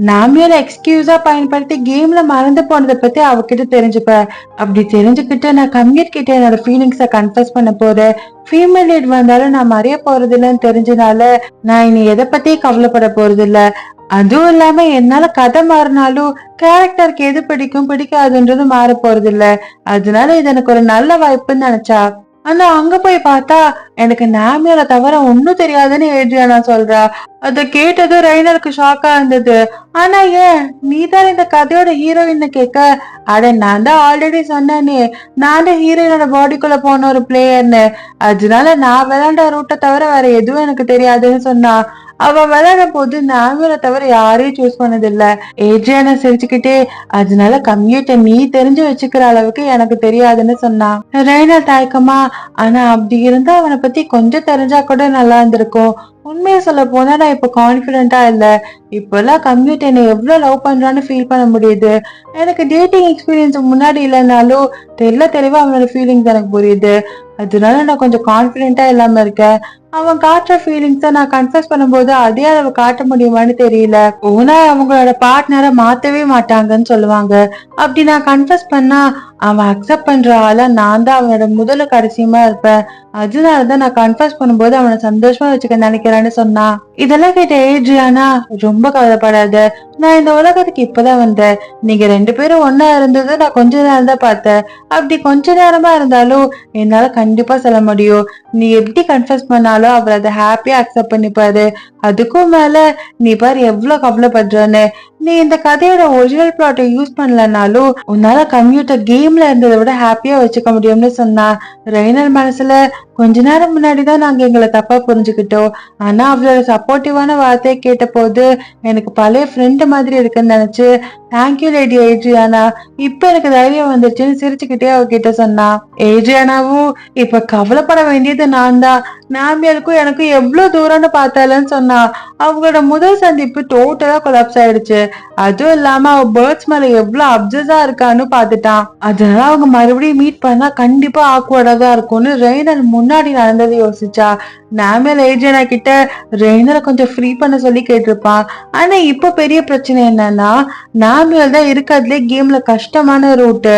நாமியோட எக்ஸ்கியூஸா பயன்படுத்தி கேம்ல மறந்து போனதை பத்தி அவகிட்ட தெரிஞ்சுப்ப, அப்படி தெரிஞ்சுக்கிட்டு நான் கம்யூட் கிட்ட என்னோட ஃபீலிங்ஸ கன்ஃபஸ் பண்ண போறேன், ஃபீமேல் லீட் வந்தாலும் நான் மறைய போறது இல்லைன்னு தெரிஞ்சனால நான் இனி எதை பத்தி கவலைப்பட போறது இல்ல. அதுவும் இல்லாம என்னால கதை மாறினாலும் கேரக்டருக்கு எது பிடிக்கும் பிடிக்காதுன்றது மாற போறது இல்ல, அதனால இது எனக்கு ஒரு நல்ல வாய்ப்புன்னு நினைச்சா. ஆனா அங்க போய் பார்த்தா எனக்கு நாமியோட தவிர ஒன்னும் தெரியாதுன்னு ஏட்ரியானா சொல்றா. அத கேட்டதும் ரெய்னலுக்கு ஷாக்கா இருந்தது. ஆனா ஏன் நீதான் இந்த கதையோட ஹீரோயின்னு கேட்க, அட நான் தான் ஆல்ரெடி சொன்னேனே, நான் தான் ஹீரோயினோட பாடிக்குள்ள போன ஒரு பிளேயர்னு, அதனால நான் விளையாண்ட ரூட்டை தவிர வேற எதுவும் எனக்கு தெரியாதுன்னு சொன்னா. அவ விளையாட போது நாமியோட தவிர யாரையும் சூஸ் பண்ணது இல்ல. ஏட்ரியானா சிரிச்சுக்கிட்டே, அதனால கம்யூட்டை நீ தெரிஞ்சு வச்சுக்கிற அளவுக்கு எனக்கு தெரியாதுன்னு சொன்னான். ரெய்னல் தயக்கமா, ஆனா அப்படி இருந்தா அவனை பத்தி கொஞ்சம் தெரிஞ்சா கூட நல்லா இருந்திருக்கும், உண்மையை சொல்ல போனா நான் இப்ப கான்பிடென்டா இல்ல, இப்பெல்லாம் கம்யூட் என்னை எவ்வளவு லவ் பண்றான்னு ஃபீல் பண்ண முடியுது, எனக்கு டேட்டிங் எக்ஸ்பீரியன்ஸ் முன்னாடி இல்லைனாலும் தெளிவா அவனோட ஃபீலிங்ஸ் எனக்கு புரியுது, அதனால நான் கொஞ்சம் கான்பிடென்டா இல்லாம இருக்கேன். அவன் காட்டுற ஃபீலிங்ஸ நான் கன்ஃபஸ் பண்ணும்போது அதே அளவு காட்ட முடியுமான்னு தெரியல. ஓனா அவங்களோட பார்ட்னரை மாத்தவே மாட்டாங்கன்னு சொல்லுவாங்க, அப்படி நான் கன்ஃபஸ் பண்ணா அவன் அக்செப்ட் பண்ற ஆளா நான் தான் அவனோட முதல்ல கடைசியுமா இருப்பேன், அதனாலதான் நான் கன்ஃபஸ் பண்ணும்போது அவனை சந்தோஷமா வச்சுக்க நினைக்கிறேன்னு சொன்னா. இதெல்லாம் கேட்ட ஏட்ரியானா, ரொம்ப கவலைப்படாத, நான் இந்த உலகத்துக்கு இப்பதான் வந்தேன், நீங்க 2 பேரும் ஒன்னா இருந்தது நான் கொஞ்ச நேரம் தான் பார்த்தேன், அப்படி கொஞ்ச நேரமா இருந்தாலும் என்னால கண்டிப்பா சொல்ல முடியும், நீ எப்படி கன்ஃபஸ் பண்ணாலும் அவர் அதை ஹாப்பியா அக்செப்ட் பண்ணிப்பாரு, அதுக்கும் மேல நீ பாரு எவ்வளவு கவலைப்படுறன்னு, நீ இந்த கதையோட ஒரிஜினல் பிளாட்டை யூஸ் பண்ணலனாலும் உன்னால கம்யூட்டர் கேம்ல இருந்ததை விட ஹாப்பியா வச்சுக்க முடியும்னு சொன்னா. ரெய்னல் மனசுல, கொஞ்ச நேரம் முன்னாடிதான் நாங்க எங்களை தப்பா புரிஞ்சுக்கிட்டோம், ஆனா அவளோட சப்போர்ட்டிவான வார்த்தையை கேட்ட போது எனக்கு பழைய ஃப்ரெண்டு மாதிரி இருக்குன்னு நினைச்சு தேங்க்யூ லேடி ஏட்ரியானா, இப்ப எனக்கு தைரியம் வந்துருச்சுன்னு சிரிச்சுக்கிட்டே அவகிட்ட சொன்னா. ஏட்ரியானாவும், இப்ப கவலைப்பட வேண்டியது நான் தான், நாமியலுக்கும் எனக்கும் எவ்வளவு தூரம்னு பார்த்தாலன்னு சொன்னா. அவங்களோட முதல் சந்திப்பு டோட்டலா கொலாப்ஸ் ஆயிடுச்சு. அதுவும் இல்லாம அவ பேர்ட்ஸ் மேல எவ்வளவு அப்சஸா இருக்கான்னு பாத்துட்டான். அதனால அவங்க மறுபடியும் மீட் பண்ணா கண்டிப்பா ஆக்வர்டா தான் இருக்கும்னு ரெய்னர் முன்னாடி நடந்ததை யோசிச்சா. நாமியல் ஏஜெனா கிட்ட ரெய்னரை கொஞ்சம் ஃப்ரீ பண்ண சொல்லி கேட்டிருப்பான். ஆனா இப்ப பெரிய பிரச்சனை என்னன்னா, நாமியல் தான் இருக்கிறதுலே கேம்ல கஷ்டமான ரூட்.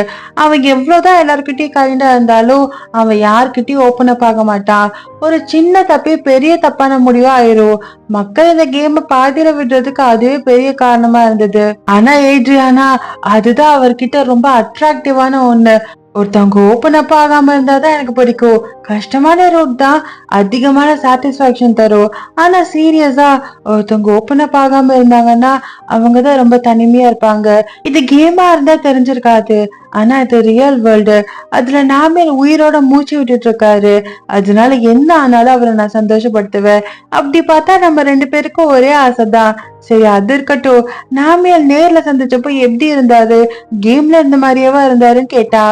அவன் எவ்வளவுதான் எல்லார்கிட்டயும் கைண்டா இருந்தாலும் அவன் யார்கிட்டயும் ஓப்பன் அப் ஆக மாட்டான். ஒரு சின்ன தப்பே பெரிய தப்பான முடிவா ஆயிரும். மக்கள் இந்த கேம பாதியில விடுறதுக்கு அதுவே பெரிய காரணமா இருந்தது. ஆனா ஏட்ரியானா அதுதான் அவர்கிட்ட ரொம்ப அட்ராக்டிவான ஒண்ணு. ஒருத்தவங்க ஓப்பன் அப் ஆகாம இருந்தாதான் எனக்கு பிடிக்கும். கஷ்டமான ரோட் தான் அதிகமான சாட்டிஸ்பாக்சன் தரும். ஆனா சீரியஸா ஒருத்தவங்க ஓப்பன் அப் ஆகாம இருந்தாங்கன்னா அவங்கதான் ரொம்ப தனிமையா இருப்பாங்க. இது கேமா இருந்தா தெரிஞ்சிருக்காது. ஆனா இது ரியல் வேர்ல்டு. அதுல நாமே உயிரோட மூச்சு விட்டுட்டு இருக்காரு. அதனால என்ன ஆனாலும் அவரை நான் சந்தோஷப்படுத்துவேன். அப்படி பார்த்தா நம்ம 2 பேருக்கும் ஒரே ஆசைதான். சரி அது இருக்கட்டும், நாமியல் நேர்ல சந்திச்சப்போ எப்படி இருந்தாரு? கேம்ல இருந்த மாதிரியேவா இருந்தாருன்னு கேட்டா.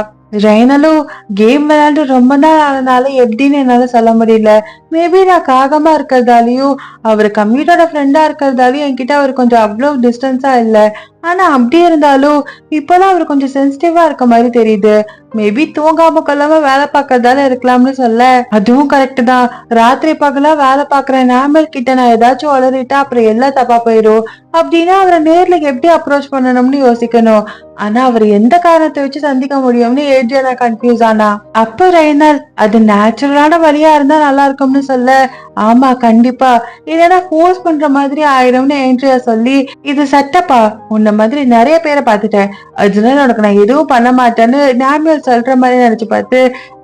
ரெய்னலும் கேம் விளையாண்டு ரொம்ப நாள் ஆனதுனால எப்படின்னு என்னால சொல்ல முடியல. மேபி நான் காகமா இருக்கிறதாலையும் அவர் கம்ப்யூட்டரோட ஃப்ரெண்டா இருக்கிறதாலையும் என்கிட்ட அவர் கொஞ்சம் அவ்வளவு டிஸ்டன்ஸா இல்ல. ஆனா அப்படி இருந்தாலும் இப்பதான் அவர் கொஞ்சம் சென்சிட்டிவா இருக்க மாதிரி தெரியுது. மேபி தூங்காம கொள்ளாம வேலை பார்க்கறதால இருக்கலாம்னு சொல்ல. அதுவும் கரெக்ட் தான். ராத்திரி பகலா வேலை பாக்குற நாமல் கிட்ட நான் ஏதாச்சும் வளரிட்டா அப்புறம் எல்லாம் தப்பா போயிடும். அப்படின்னா அவரை நேர்ல எப்படி அப்ரோச் பண்ணணும்னு யோசிக்கணும். ஆனா அவர் எந்த காரணத்தை வச்சு சந்திக்க முடியும்னு ஏஜியானா கன்ஃபியூஸ் ஆனா. அப்ப ரெய்னர் அது நேச்சுரலான வழியா இருந்தா நல்லா இருக்கும்னு சொல்ல. ஆமா கண்டிப்பா, இல்லைன்னா ஃபோர்ஸ் பண்ற மாதிரி ஆயிடும்னு ஏன்ட்ரியா சொல்லி, இது சட்டப்பா, உன்ன மாதிரி நிறைய பேரை பார்த்துட்டேன், அதனால உனக்கு நான் எதுவும் பண்ண மாட்டேன்னு நாமியல் சொல்ற மாதிரி நினைச்சு பார்த்து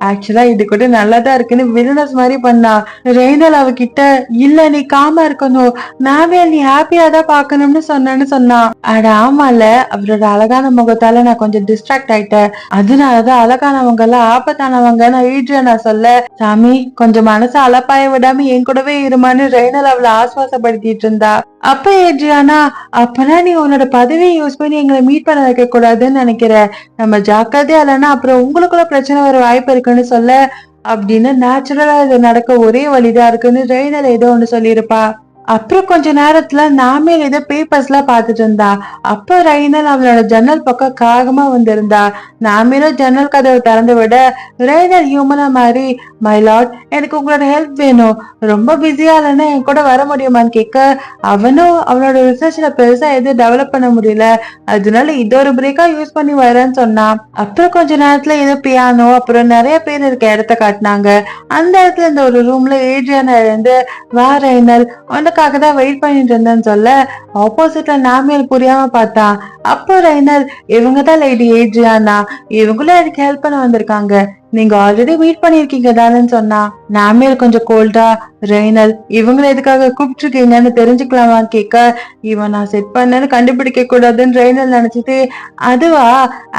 ஆக்சுவலா இது கூட நல்லாதான் இருக்குன்னு வில்லனஸ் மாதிரி பண்ணா. ரெய்னல் அவகிட்ட இல்ல நீ காமா இருக்கணும், நாமியல் நீ ஹாப்பியா தான் பாக்கணும்னு சொன்னா. அட ஆமால, அவரோட அழகான முகத்தால நான் கொஞ்சம் டிஸ்ட்ராக்ட் ஆயிட்டேன். அதனாலதான் அழகானவங்க எல்லாம் ஆபத்தானவங்க நான் சொல்ல. சாமி கொஞ்சம் மனசு அலப்பாய விடாம என் கூடவே இருமான்னு ரெய்னல் அவளை ஆஸ்வாசப்படுத்திட்டு இருந்தா. அப்ப ஏட்ரியானா, அப்பனா நீ உன்னோட பதவியை யூஸ் பண்ணி எங்களை மீட் பண்ண வைக்க கூடாதுன்னு நினைக்கிற, நம்ம ஜாக்கிரதையா இல்லைன்னா அப்புறம் உங்களுக்குள்ள பிரச்சனை வர வாய்ப்பு இருக்குன்னு சொல்ல. அப்படின்னு நேச்சுரலா இது நடக்க ஒரே வழிதான் இருக்குன்னு ரெய்னல் ஏதோ ஒண்ணு சொல்லியிருப்பா. அப்புறம் கொஞ்ச நேரத்துல நாமேல் ஏதோ பேப்பர்ஸ் எல்லாம் பாத்துட்டு இருந்தா. அப்ப ரெய்னல் அவளோட ஜன்னல் பக்கம் காகமா வந்திருந்தா. நாமேலும் ஜன்னல் கதவை திறந்து விட ரெய்னல் ஹியூமனா மாதிரி, மை லார்ட் எனக்கு உங்களோட ஹெல்ப் வேணும், ரொம்ப பிஸியா இல்லைன்னா என் கூட வர முடியுமான்னு கேட்க. அவனும் அவனோட ரிசர்ச்ல பெருசா எதுவும் டெவலப் பண்ண முடியல, அதனால இது ஒரு பிரேக்கா யூஸ் பண்ணி வரேன்னு சொன்னான். அப்புறம் கொஞ்ச நேரத்துல ஏதோ பியானோ அப்புறம் நிறைய பேர் இருக்க இடத்த காட்டினாங்க. அந்த இடத்துல இந்த ஒரு ரூம்ல ஏட்ரியானா இருந்து, வா ரெய்னல் உனக்காக தான் வெயிட் பண்ணிட்டு இருந்தேன்னு சொல்ல. ஆப்போசிட்ல நாமியல் புரியாம பார்த்தா. அப்போ ரெய்னல், இவங்கதான் லேடி ஏட்ரியானா, இவங்களும் எனக்கு ஹெல்ப் பண்ண வந்திருக்காங்க, நீங்க ஆல்ரெடி மீட் பண்ணிருக்கீங்க தானேன்னு சொன்னா. நாமியல் கொஞ்சம் கோல்டா, ரெய்னல் இவங்களை எதுக்காக கூப்பிட்டுருக்கீங்கன்னு தெரிஞ்சுக்கலாமான்னு கேட்க. இவன் நான் செட் பண்ணேன்னு கண்டுபிடிக்க கூடாதுன்னு ரெய்னல் நினைச்சிட்டு, அதுவா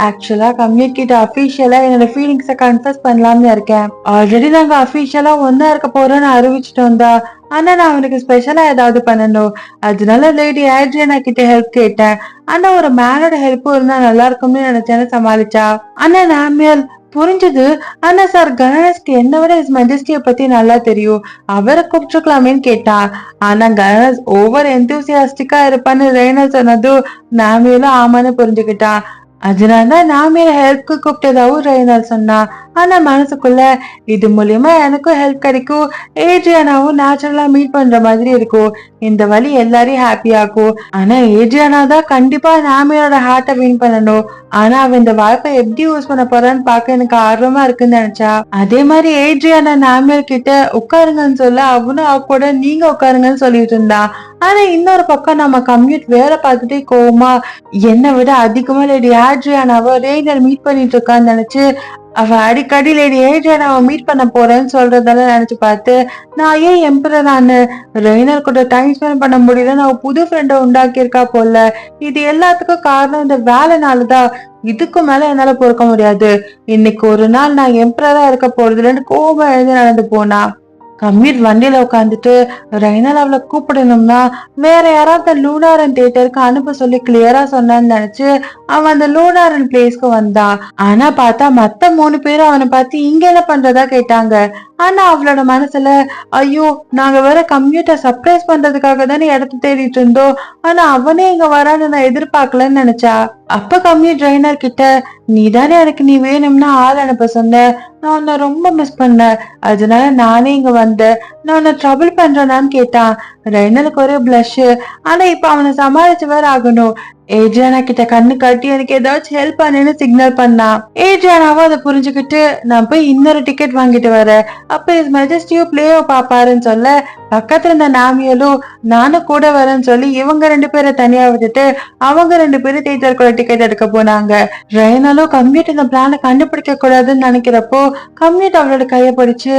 ஆக்சுவலா கம்யூனிகிட்ட அபிஷியலா என்னோட ஃபீலிங்ஸை கன்ஃபஸ் பண்ணலாம்னு இருக்கேன். ஆல்ரெடி நாங்க அபிஷியலா ஒன்னா இருக்க போறோம்னு அறிவிச்சிட்டோம் தான். ஆனா நான் அவனுக்கு ஸ்பெஷலா ஏதாவது பண்ணணும், அதனால லேடி ஏட்ரியானா கிட்ட ஹெல்ப் கேட்டேன். ஆனா ஒரு மேனோட ஹெல்ப்பும் இருந்தா நல்லா இருக்கும்னு நினைச்சேன்னு சமாளிச்சா. ஆனா நாமியல் புரிஞ்சது. ஆனா சார் கணேஷ்க்கு என்ன விட இஸ் மெஜஸ்டிய பத்தி நல்லா தெரியும், அவரை கூப்பிட்டுருக்கலாமேன்னு கேட்டா. ஆனா கணேஷ் ஓவர் எந்தூசியாஸ்டிக்கா இருப்பான்னு ரெய்னல் சொன்னதும் நாமியலும் ஆமான்னு புரிஞ்சுக்கிட்டா. அதனாலதான் நாமியல ஹெல்ப்க்கு கூப்பிட்டதாவும் ரெய்னல் சொன்னா. ஆனா மனசுக்குள்ள இது மூலியமா எனக்கும் ஹெல்ப் கிடைக்கும், ஏட்ரியானாவும் நேச்சுரலா மீட் பண்ற மாதிரி இருக்கும், இந்த வழி எல்லாரையும் ஹாப்பியா இருக்கும். ஆனா ஏட்ரியானா தான் கண்டிப்பா நாமியோட ஹார்ட்டை வின் பண்ணணும். ஆனா அவ இந்த வாய்ப்பை எப்படி யூஸ் பண்ண போறான்னு பார்க்க எனக்கு ஆர்வமா இருக்குன்னு நினைச்சா. அதே மாதிரி ஏட்ரியானா நாமியல் கிட்ட உட்காருங்கன்னு சொல்ல அவனும் அவ கூட நீங்க உட்காருங்கன்னு சொல்லிட்டு இருந்தா. ஆனா இன்னொரு பக்கம் நம்ம கம்யூட் வேலை பார்த்துட்டே கோவமா என்னை விட அதிகமா லேடி ஏட்ரியானாவை ரெய்னல் மீட் பண்ணிட்டு இருக்கான்னு நினைச்சு அவ அடிக்கடி லேடி ஏட்ரியானாவை மீட் பண்ண போறேன்னு சொல்றதெல்லாம் நினைச்சு பார்த்து, நான் ஏன் எம்பரரானு ரெய்னல் கூட டைம் ஸ்பெண்ட் பண்ண முடியலன்னு அவ புது ஃப்ரெண்டை உண்டாக்கி இருக்கா போல. இது எல்லாத்துக்கும் காரணம் இந்த வேலைனாலதான். இதுக்கு மேல என்னால பொறுக்க முடியாது. இன்னைக்கு ஒரு நாள் நான் எம்பரரா இருக்க போறதுலன்னு கோபம் எழுந்து நடந்து போனா. கம்மிட் வண்டியில உட்காந்துட்டு ரெய்னால் அவளை கூப்பிடணும்னா வேற யாராவது லூனாரன் தியேட்டருக்கு அனுப்ப சொல்லி கிளியரா சொன்னான்னு நினைச்சு அவன் அந்த லூனாரன் பிளேஸ்க்கு வந்தான். ஆனா பார்த்தா மத்த 3 பேரும் அவனை பார்த்து இங்க என்ன பண்றதா கேட்டாங்க. ஆனா அவளோட மனசுல ஐயோ நாங்க வேற கம்ப்யூட்டர் சர்ப்ரைஸ் பண்றதுக்காக தானே இடத்த தேடிட்டு இருந்தோம், ஆனா அவனே இங்க வரான்னு நான் எதிர்பார்க்கலன்னு நினைச்சா. அப்ப கம்ப்யூட்டர் ட்ரைனர் கிட்ட நீதானே எனக்கு நீ வேணும்னா ஆள் அனுப்ப சொன்ன, நான் உன்னை ரொம்ப மிஸ் பண்ணேன், அதனால நானே இங்க வந்தேன், நான் உன்னை ட்ரபிள் பண்றேனான்னு கேட்டான். ரெய்னலுக்கு ஒரே பிளஷ். ஆனா இப்ப அவனை சமாளிச்சு வேற ஆகணும். ஏட்ரியானா கிட்ட கண்ணு காட்டி எனக்கு ஏதாச்சும் ஹெல்ப் பண்ணுன்னு சிக்னல் பண்ணான். ஏட்ரியானாவும் அதை புரிஞ்சுக்கிட்டு நான் போய் இன்னொரு டிக்கெட் வாங்கிட்டு வரேன், அப்ப இஸ் மெஜஸ்டியோ பிளேயோ பாப்பாருன்னு சொல்ல பக்கத்துல இருந்த நாமியலும் நானும் கூட வரேன்னு சொல்லி இவங்க 2 பேரை தனியா விட்டுட்டு அவங்க 2 பேரும் தியேட்டருக்குள்ள டிக்கெட் எடுக்க போனாங்க. ரெய்னாலும் கம்ப்யூட்டர் இந்த பிளான கண்டுபிடிக்க கூடாதுன்னு நினைக்கிறப்போ கம்ப்யூட்டர் அவளோட கைய பிடிச்சு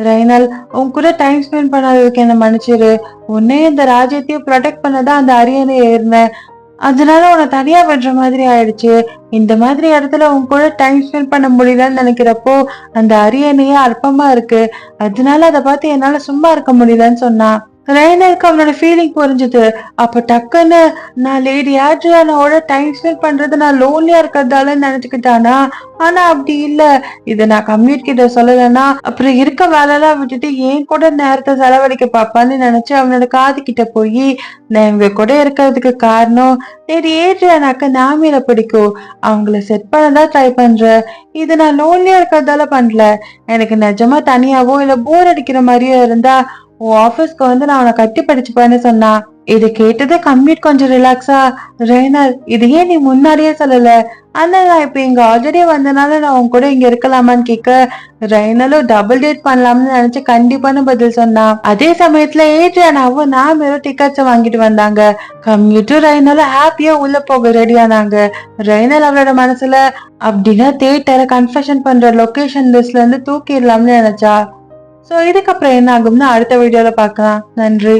ரெய்னால் உன் கூட டைம் ஸ்பெண்ட் பண்ணாததுக்கு என்ன மன்னிச்சிரு, உன்னே இந்த ராஜ்யத்தையும் ப்ரொடெக்ட் பண்ணதான் அந்த அரியணை ஏறினேன், அதனால உன்னை தனியா விடுற மாதிரி ஆயிடுச்சு, இந்த மாதிரி இடத்துல உன் கூட டைம் ஸ்பெண்ட் பண்ண முடியலன்னு நினைக்கிறப்போ அந்த அரியணையே அற்பமா இருக்கு, அதனால அதை பார்த்து என்னால சும்மா இருக்க முடியலன்னு சொன்னான். ரெய்னருக்கு அவனோட ஃபீலிங் புரிஞ்சுது. அப்ப டக்குன்னு நான் லேடி ஆட்ரியானாவோட டைம் ஸ்பெண்ட் பண்றது நான் லோன்லியா இருக்கிறதால நினைச்சுக்கிட்டானா. ஆனா அப்படி இல்ல, இத நான் கம்யூட் கிட்ட சொல்லலைன்னா அப்புறம் இருக்க வேலையெல்லாம் விட்டுட்டு ஏன் கூட நேரத்தை செலவழிக்க பாப்பான்னு நினைச்சு அவனோட காது கிட்ட போய் நான் இவங்க கூட இருக்கிறதுக்கு காரணம் லேடி ஏட்ரியானாக்கு நாமியில பிடிக்கும், அவங்கள செட் பண்ணதான் ட்ரை பண்றேன், இது நான் லோன்லியா இருக்கிறதால பண்ணல, எனக்கு நிஜமா தனியாவோ இல்ல போர் அடிக்கிற மாதிரியோ இருந்தா உன் ஆபீஸ்க்கு வந்து நான் அவனை கட்டி படிச்சுப்பேன்னு சொன்னா. இதை கேட்டது கம்ப்ளீட் கொஞ்சம் ரிலாக்ஸா ரெய்னால் இது ஏன் நீ முன்னாடியே சொல்லல, ஆனா நான் இப்ப இங்க ஆல்ரெடி வந்தனால நான் உன் கூட இங்க இருக்கலாமான்னு கேட்க ரெய்னாலும் டபுள் டேட் பண்ணலாம்னு நினைச்சு கண்டிப்பான பதில் சொன்னான். அதே சமயத்துல ஏட்ரியானாவும் நாமளும் டிக்கெட்ஸ் வாங்கிட்டு வந்தாங்க. கம்யூட்டும் ரெய்னாலும் ஹாப்பியா உள்ள போக ரெடி ஆனாங்க. ரெய்னால் அவளோட மனசுல அப்படின்னா தியேட்டரை கன்ஃபெஷன் பண்ற லொகேஷன் லிஸ்ட்ல இருந்து தூக்கிடலாம்னு நினைச்சா. சோ இதுக்கப்புறம் என்ன ஆகும்னு அடுத்த வீடியோல பார்க்கலாம். நன்றி.